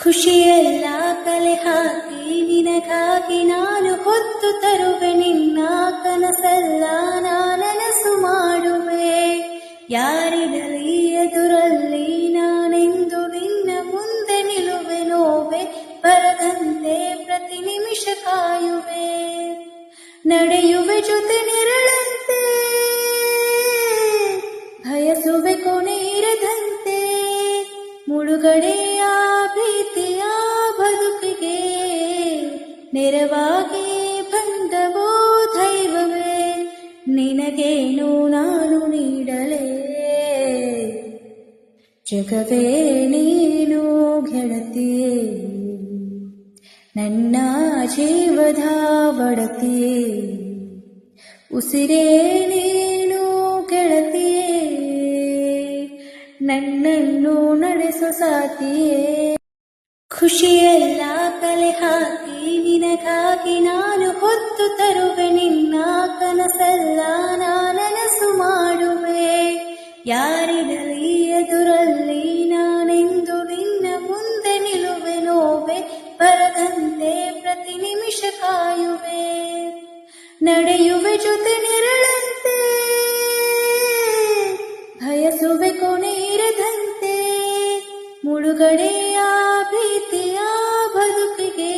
ಖುಷಿಯೆಲ್ಲ ಕಲೆ ಹಾಕಿ ನಿನಗಾಗಿ ನಾನು ಹೊತ್ತು ತರುವೆ ನಿನ್ನ ಕನಸೆಲ್ಲ ನನಸು ಮಾಡುವೆ. ಯಾರಿರಲಿ ಎದುರಲ್ಲಿ ನಾನೆಂದು ನಿನ್ನ ಮುಂದೆ ನಿಲುವೆ, ನೋವೆ ಬರದಂತೆ ಪ್ರತಿ ನಿಮಿಷ ಕಾಯುವೆ. ನಡೆಯುವೆ ಜೊತೆ ನೆರಳಂತೆ, ಬಯಸುವೆ ಕೊನೆ ಇರದಂತೆ. ಮುಳುಗಡೆಯ ಪ್ರೀತಿಯ ಬದುಕಿಗೆ ನೆರವಾಗಿ ಬಂದವೋ ದೈವವೇ, ನಿನಗೇನು ನಾನು ನೀಡಲೇ. ಜಗವೇ ನೀನು ಗೆಳತಿಯೇ, ನನ್ನ ಜೀವದ ಒಡತಿಯೇ. ಉಸಿರೇ ನೀನು ಗೆಳತಿಯೇ, ನನ್ನನ್ನು ನಡೆಸೋ ಸಾಥಿಯೇ. ಖುಷಿಯೆಲ್ಲ ಕಲೆ ಹಾಕಿ ನಿನಗಾಗಿ ನಾನು ಹೊತ್ತು ತರುವೆ ನಿನ್ನ ಕನಸೆಲ್ಲ ನನಸು ಮಾಡುವೆ. ಯಾರಿರಲಿ ಎದುರಲ್ಲಿ ನಾನೆಂದು ನಿನ್ನ ಮುಂದೆ ನಿಲುವೆ, ನೋವೆ ಬರದಂತೆ ಪ್ರತಿ ನಿಮಿಷ ಕಾಯುವೆ. ನಡೆಯುವೆ ಜೊತೆ ನೆರಳಂತೆ, ಬಯಸುವೆ ಕೊನೆ ಇರದಂತೆ. ಮುಳುಗಡೆಯ ಪ್ರೀತಿಯ ಬದುಕಿಗೆ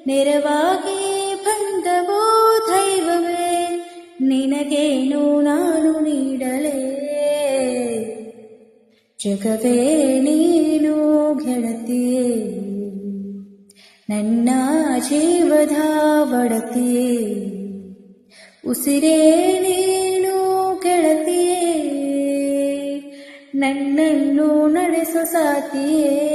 ನೆರವಾಗಿ ಬಂದವೋ ದೈವವೇ, ನಿನಗೇನು ನಾನು ನೀಡಲೇ. ಜಗವೇ ನೀನು ಗೆಳತಿಯೇ, ನನ್ನ ಜೀವದ ಒಡತಿಯೇ. ಉಸಿರೇ ನೀನು ಗೆಳತಿಯೇ, ನನ್ನನ್ನು ನಡೆಸೋ ಸಾಥಿಯೇ.